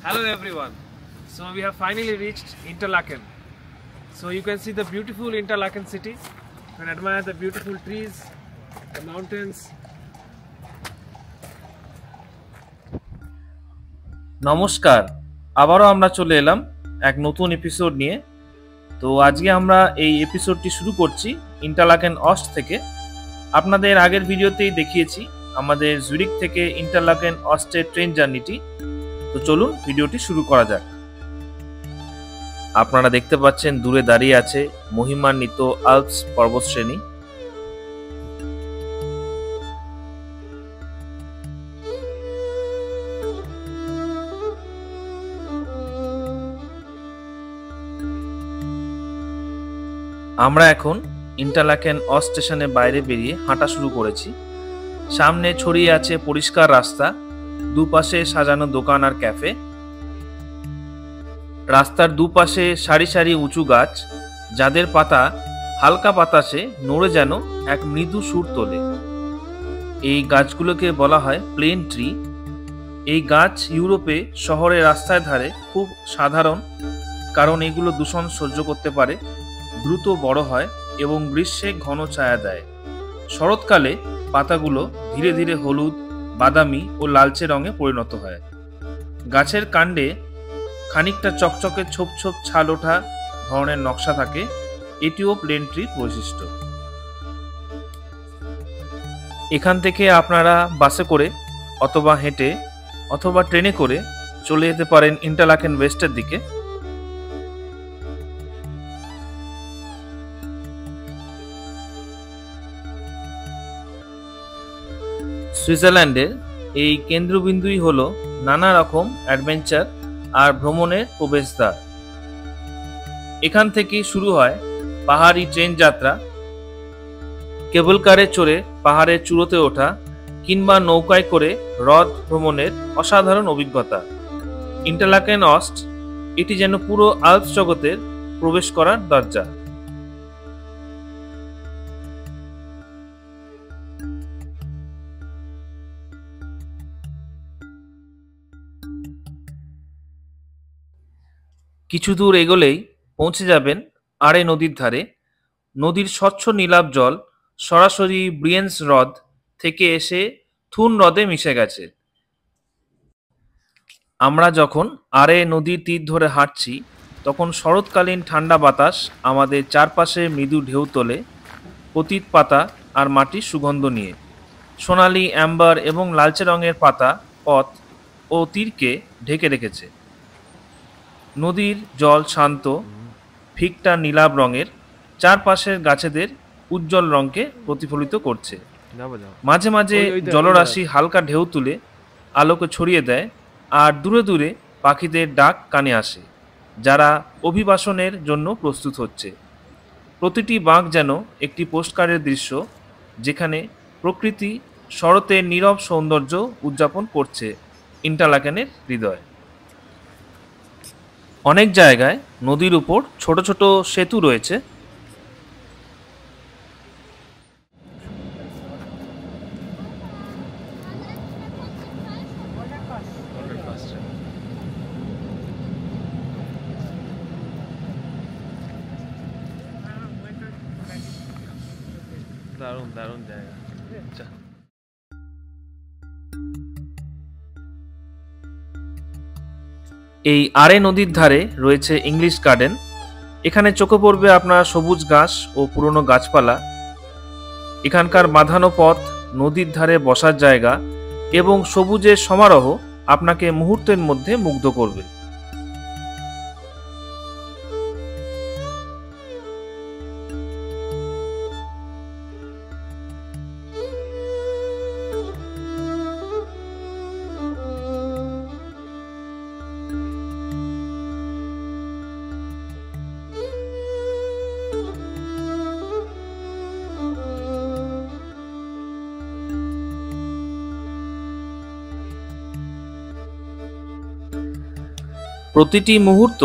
Hello everyone. So we have finally reached Interlaken. So you can see the beautiful Interlaken city. You can admire the beautiful trees, the mountains. নমস্কার, আবারও আমরা চলে এলাম এক নতুন episode নিয়ে। তো আজকে আমরা এই এপিসোডটি শুরু করছি ইন্টারলাকেন অস্ট থেকে। আপনাদের আগের ভিডিওতেই দেখিয়েছি আমাদের জুরিক থেকে ইন্টারলাকেন অস্টের ট্রেন জার্নিটি। তো চলুন ভিডিওটি শুরু করা যাক। আপনারা দেখতে পাচ্ছেন দূরে দাঁড়িয়ে আছে মহিমান্বিত আল্পস পর্বতশ্রেণী। আমরা এখন ইন্টারলাকেন অস্ট স্টেশনের বাইরে বেরিয়ে হাঁটা শুরু করেছি। সামনে ছড়িয়ে আছে পরিষ্কার রাস্তা, দুপাশে সাজানো দোকান আর ক্যাফে। রাস্তার দুপাশে সারি সারি উঁচু গাছ, যাদের পাতা হালকা বাতাসে নড়ে যেন এক মৃদু সুর তোলে। এই গাছগুলোকে বলা হয় প্লেন ট্রি। এই গাছ ইউরোপে শহরের রাস্তার ধারে খুব সাধারণ, কারণ এগুলো দূষণ সহ্য করতে পারে, দ্রুত বড় হয় এবং গ্রীষ্মে ঘন ছায়া দেয়। শরৎকালে পাতাগুলো ধীরে ধীরে হলুদ, বাদামি ও লালচে রঙে পরিণত হয়। গাছের কাণ্ডে খানিকটা চকচকে ছোপ ছোপ ছাল ওঠা ধরনের নকশা থাকে। এটিও প্লেন ট্রির বৈশিষ্ট্য। এখান থেকে আপনারা বাসে করে অথবা হেঁটে অথবা ট্রেনে করে চলে যেতে পারেন ইন্টারলাকেন ওয়েস্টের দিকে। সুইজারল্যান্ডের এই কেন্দ্রবিন্দুই হলো নানা রকম অ্যাডভেঞ্চার আর ভ্রমণের প্রবেশদ্বার। এখান থেকেই শুরু হয় পাহাড়ি ট্রেন যাত্রা, কেবল কারে চড়ে পাহাড়ের চূড়োতে ওঠা কিংবা নৌকায় করে হ্রদ ভ্রমণের অসাধারণ অভিজ্ঞতা। ইন্টারলাকেন অস্ট এটি যেন পুরো আল্পস জগতের প্রবেশ করার দরজা। কিছু দূর এগোলেই পৌঁছে যাবেন আরে নদীর ধারে। নদীর স্বচ্ছ নীলাভ জল সরাসরি ব্রিয়েন্স হ্রদ থেকে এসে থুন হ্রদে মিশে গেছে। আমরা যখন আরে নদীর তীর ধরে হাঁটছি, তখন শরৎকালীন ঠান্ডা বাতাস আমাদের চারপাশে মৃদু ঢেউ তোলে, পতিত পাতা আর মাটির সুগন্ধ নিয়ে। সোনালি, অ্যাম্বার এবং লালচে রঙের পাতা পথ ও তীরকে ঢেকে রেখেছে। নদীর জল শান্ত, ফিকটা নীলাভ রঙের, চারপাশের গাছেদের উজ্জ্বল রঙকে প্রতিফলিত করছে। মাঝে মাঝে জলরাশি হালকা ঢেউ তুলে আলোকে ছড়িয়ে দেয়, আর দূরে দূরে পাখিদের ডাক কানে আসে, যারা অভিবাসনের জন্য প্রস্তুত হচ্ছে। প্রতিটি বাঁক যেন একটি পোস্টকার্ডের দৃশ্য, যেখানে প্রকৃতি শরতের নীরব সৌন্দর্য উদযাপন করছে ইন্টারলাকেনের হৃদয়। অনেক জায়গায় নদীর উপর ছোট ছোট সেতু রয়েছে। দারুণ দারুণ জায়গা। এই আরে নদীর ধারে রয়েছে ইংলিশ গার্ডেন। এখানে চোখে পড়বে আপনার সবুজ ঘাস ও পুরনো গাছপালা। এখানকার বাঁধানো পথ, নদীর ধারে বসার জায়গা এবং সবুজের সমারোহ আপনাকে মুহূর্তের মধ্যে মুগ্ধ করবে। প্রতিটি মুহূর্ত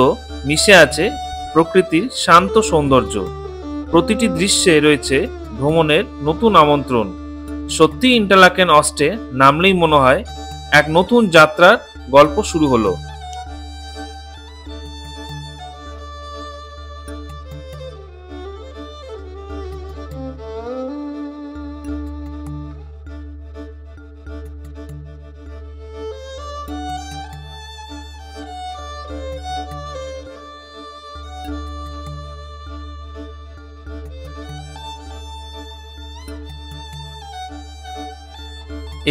মিশে আছে প্রকৃতির শান্ত সৌন্দর্য। প্রতিটি দৃশ্যে রয়েছে ভ্রমণের নতুন আমন্ত্রণ। সত্যি ইন্টারলাকেন অস্টে নামলেই মনে হয় এক নতুন যাত্রার গল্প শুরু হলো।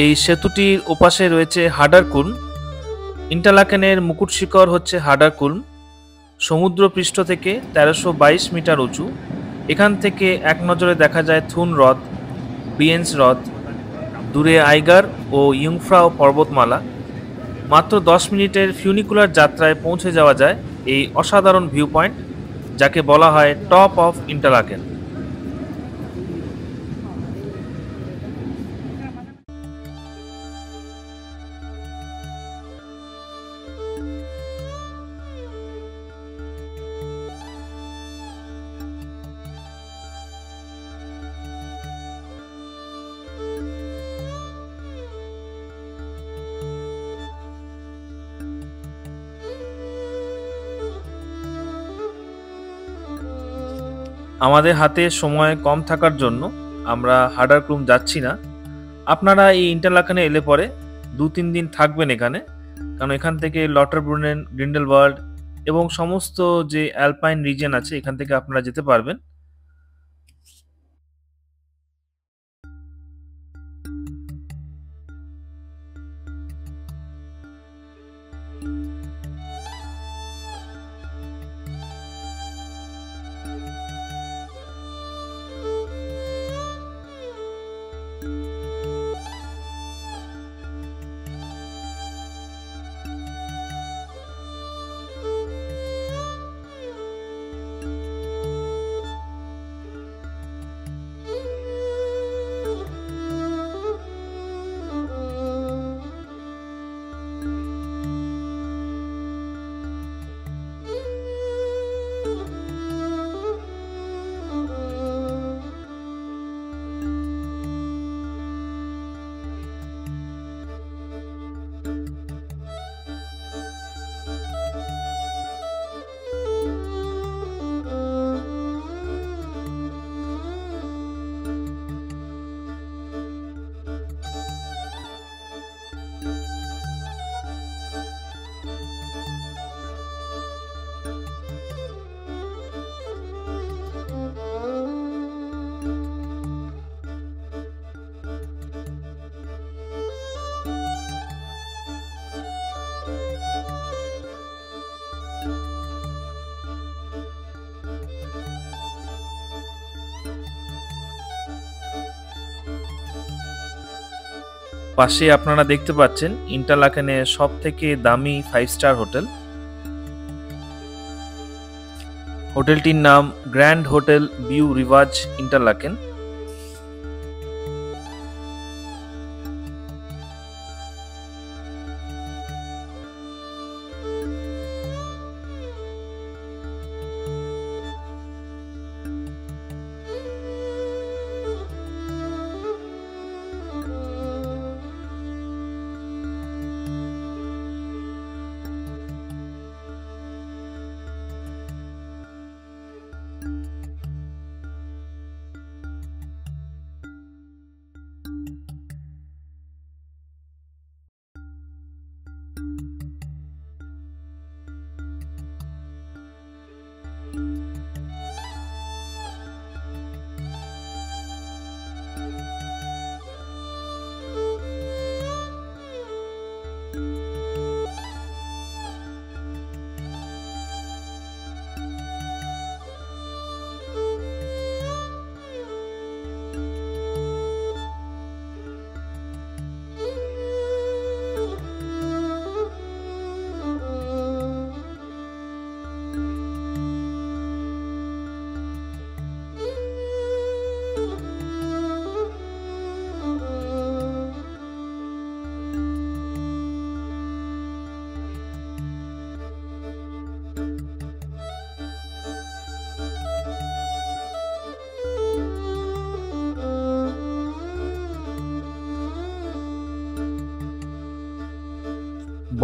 এই সেতুটির ওপাশে রয়েছে হাডারকুল। ইন্টারলাকেনের মুকুট শিখর হচ্ছে হাডারকুল, সমুদ্রপৃষ্ঠ থেকে 1322 মিটার উঁচু। এখান থেকে এক নজরে দেখা যায় থুন হ্রদ, ব্রিয়েন্স হ্রদ, দূরে আইগার ও ইয়ুংফ্রাও পর্বতমালা। মাত্র 10 মিনিটের ফিউনিকুলার যাত্রায় পৌঁছে যাওয়া যায় এই অসাধারণ ভিউ পয়েন্ট, যাকে বলা হয় টপ অফ ইন্টারলাকেন। আমাদের হাতে সময় কম থাকার জন্য আমরা হাডারক্রুম যাচ্ছি না। আপনারা এই ইন্টারলাকেনে এলে পরে 2-3 দিন থাকবেন এখানে, কারণ এখান থেকে লটারব্রুনেন, গ্রিন্ডেলওয়াল্ড এবং সমস্ত যে অ্যালপাইন রিজিয়ন আছে এখান থেকে আপনারা যেতে পারবেন। পাশে আপনারা দেখতে পাচ্ছেন ইন্টারলাকেনে সব থেকে দামি 5 স্টার হোটেল। হোটেলটির নাম গ্র্যান্ড হোটেল ভিউ রিভাজ ইন্টারলাকেন।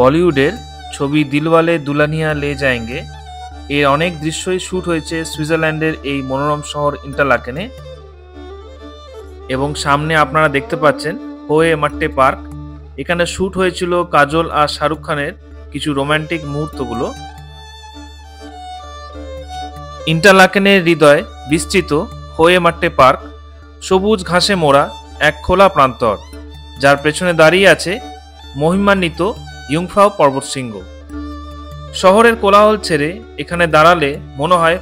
বলিউডের ছবি দিলওয়ালে দুলহানিয়া লে যায়েঙ্গে এর অনেক দৃশ্যই শ্যুট হয়েছে সুইজারল্যান্ডের এই মনোরম শহর ইন্টারলাকেনে। এবং সামনে আপনারা দেখতে পাচ্ছেন হোয়ে মাট্টে পার্ক। এখানে শ্যুট হয়েছিল কাজল আর শাহরুখ খানের কিছু রোমান্টিক মুহূর্তগুলো। ইন্টারলাকেনের হৃদয়ে বিস্তৃত হোয়ে মাট্টে পার্ক সবুজ ঘাসে মোড়া এক খোলা প্রান্তর, যার পেছনে দাঁড়িয়ে আছে মহিমান্বিত ইয়ুংফাও পর্বতশৃঙ্গ। শহরের কোলাহল ছেড়ে এখানে দাঁড়ালে মনে হয়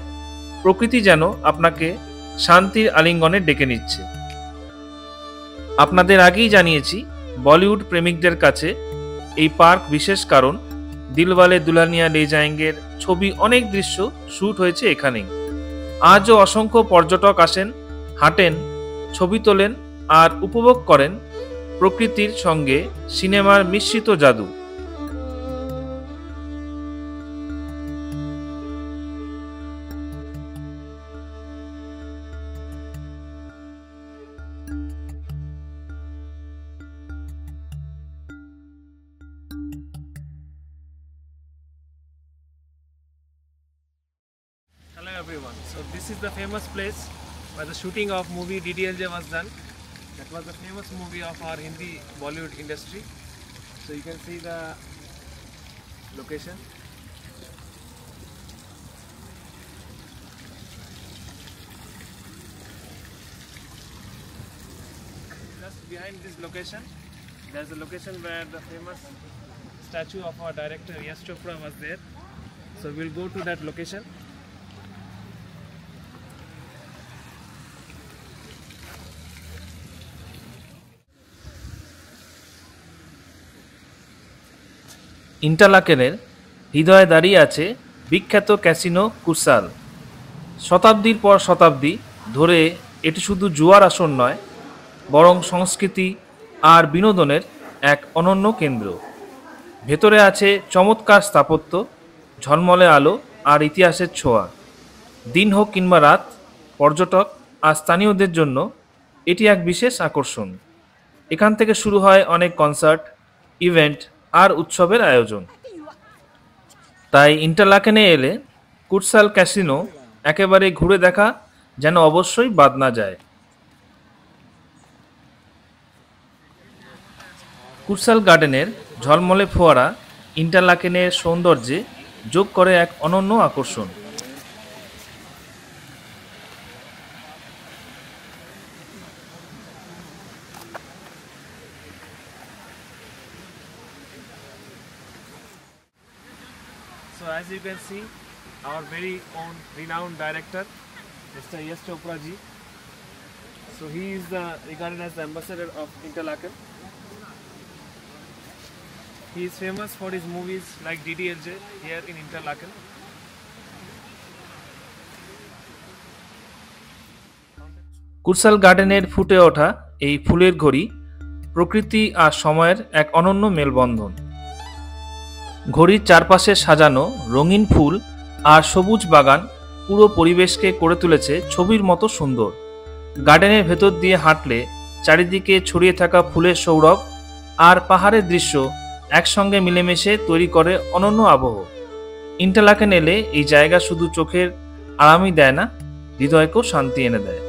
প্রকৃতি যেন আপনাকে শান্তির আলিঙ্গনে ডেকে নিচ্ছে। আপনাদের আগেই জানিয়েছি, বলিউড প্রেমিকদের কাছে এই পার্ক বিশেষ, কারণ দিলওয়ালে দুলহানিয়া লে জায়েঙ্গের ছবি অনেক দৃশ্য শ্যুট হয়েছে এখানেই। আজও অসংখ্য পর্যটক আসেন, হাঁটেন, ছবি তোলেন আর উপভোগ করেন প্রকৃতির সঙ্গে সিনেমার মিশ্রিত জাদু। Hello everyone. So this is the famous place where the shooting of movie DDLJ was done. That was the famous movie of our Hindi Bollywood industry. So you can see the location. Just behind this location, there's a location where the famous statue of our director Yash Chopra was there. So we'll go to that location. ইন্টারলাকেনের হৃদয়ে দাঁড়িয়ে আছে বিখ্যাত casino কুরসাল। শতাব্দীর পর শতাব্দী ধরে এটি শুধু জুয়ার আসর নয়, বরং সংস্কৃতি আর বিনোদনের এক অনন্য কেন্দ্র। ভেতরে আছে চমৎকার স্থাপত্য, ঝলমলে আলো আর ইতিহাসের ছোঁয়া। দিন হোক কিংবা রাত, পর্যটক আর স্থানীয়দের জন্য এটি এক বিশেষ আকর্ষণ। এখান থেকে শুরু হয় অনেক কনসার্ট, ইভেন্ট আর উৎসবের আয়োজন। তাই ইন্টারলাকেনে এলে কুরসাল ক্যাসিনো একেবারে ঘুরে দেখা যেন অবশ্যই বাদ না যায়। কুরসাল গার্ডেনের ঝলমলে ফোয়ারা ইন্টারলাকেনের সৌন্দর্যে যোগ করে এক অনন্য আকর্ষণ। So as you can see, our very own renowned director, Mr. Yash Chopra ji. So he is regarded as the ambassador of Interlaken. He is famous for his movies like DDLJ here in Interlaken. কুরসাল গার্ডেনের ফুটে ওঠা এই ফুলের ঘড়ি প্রকৃতি আর সময়ের এক অনন্য মেলবন্ধন। ঘড়ির চারপাশে সাজানো রঙিন ফুল আর সবুজ বাগান পুরো পরিবেশকে করে তুলেছে ছবির মতো সুন্দর। গার্ডেনের ভেতর দিয়ে হাঁটলে চারিদিকে ছড়িয়ে থাকা ফুলের সৌরভ আর পাহাড়ের দৃশ্য একসঙ্গে মিলেমিশে তৈরি করে অনন্য আবহ। ইন্টারলাকেন এলে এই জায়গা শুধু চোখের আরামই দেয় না, হৃদয়কেও শান্তি এনে দেয়।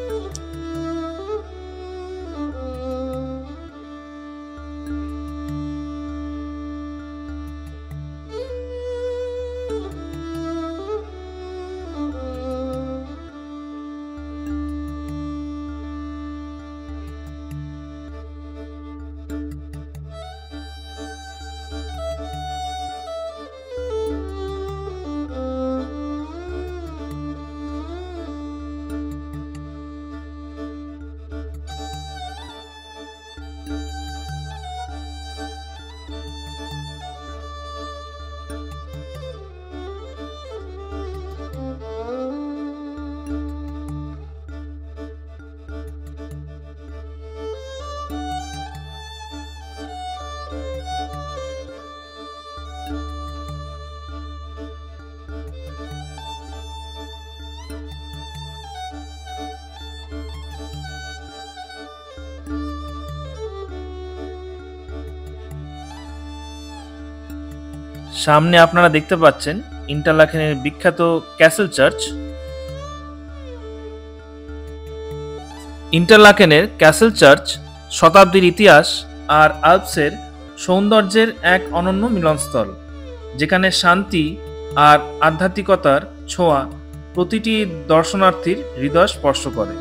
সামনে আপনারা দেখতে পাচ্ছেন ইন্টারলাকেনের বিখ্যাত ক্যাসেল চার্চ। ইন্টারলাকেনের ক্যাসেল চার্চ শতাব্দীর ইতিহাস আর আল্পসের সৌন্দর্যের এক অনন্য মিলনস্থল, যেখানে শান্তি আর আধ্যাত্মিকতার ছোঁয়া প্রতিটি দর্শনার্থীর হৃদয় স্পর্শ করে।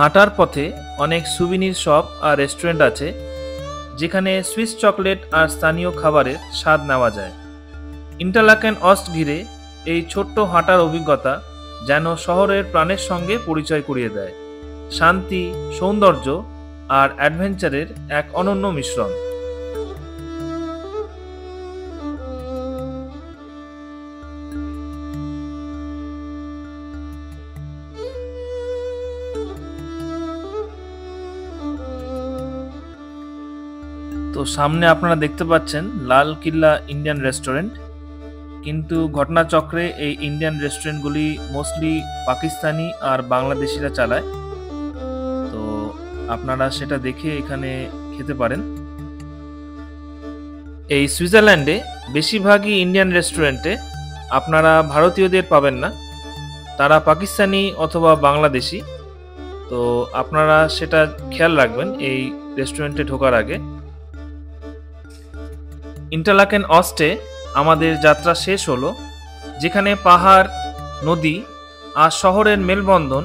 হাঁটার পথে অনেক সুভিনির শপ আর রেস্টুরেন্ট আছে, যেখানে সুইস চকলেট আর স্থানীয় খাবারের স্বাদ নেওয়া যায়। ইন্টারলাকেন অস্ট ঘিরে এই ছোট্ট হাঁটার অভিজ্ঞতা যেন শহরের প্রাণের সঙ্গে পরিচয় করিয়ে দেয়। শান্তি, সৌন্দর্য আর অ্যাডভেঞ্চারের এক অনন্য মিশ্রণ। তো সামনে আপনারা দেখতে পাচ্ছেন লাল কিল্লা ইন্ডিয়ান রেস্টুরেন্ট, কিন্তু ঘটনাচক্রে এই ইন্ডিয়ান রেস্টুরেন্টগুলি মোস্টলি পাকিস্তানি আর বাংলাদেশিরা চালায়। তো আপনারা সেটা দেখে এখানে খেতে পারেন। এই সুইজারল্যান্ডে বেশিরভাগই ইন্ডিয়ান রেস্টুরেন্টে আপনারা ভারতীয়দের পাবেন না, তারা পাকিস্তানি অথবা বাংলাদেশি। তো আপনারা সেটা খেয়াল রাখবেন এই রেস্টুরেন্টে ঢোকার আগে। ইন্টারলাকেন অস্টে আমাদের যাত্রা শেষ হলো, যেখানে পাহাড়, নদী আর শহরের মেলবন্ধন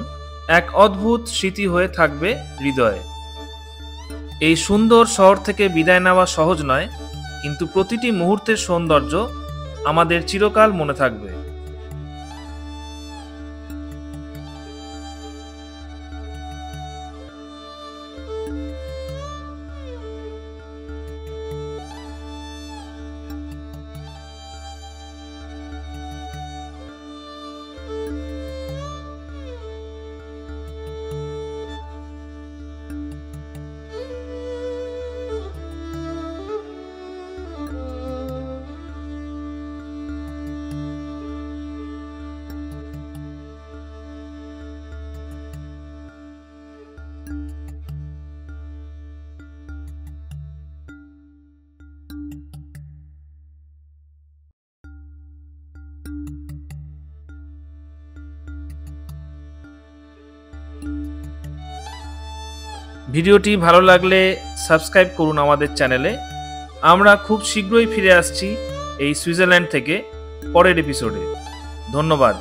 এক অদ্ভুত স্মৃতি হয়ে থাকবে হৃদয়ে। এই সুন্দর শহর থেকে বিদায় নেওয়া সহজ নয়, কিন্তু প্রতিটি মুহূর্তের সৌন্দর্য আমাদের চিরকাল মনে থাকবে। ভিডিওটি ভালো লাগলে সাবস্ক্রাইব করুন আমাদের চ্যানেলে। আমরা খুব শীঘ্রই ফিরে আসছি এই সুইজারল্যান্ড থেকে পরের এপিসোডে। ধন্যবাদ।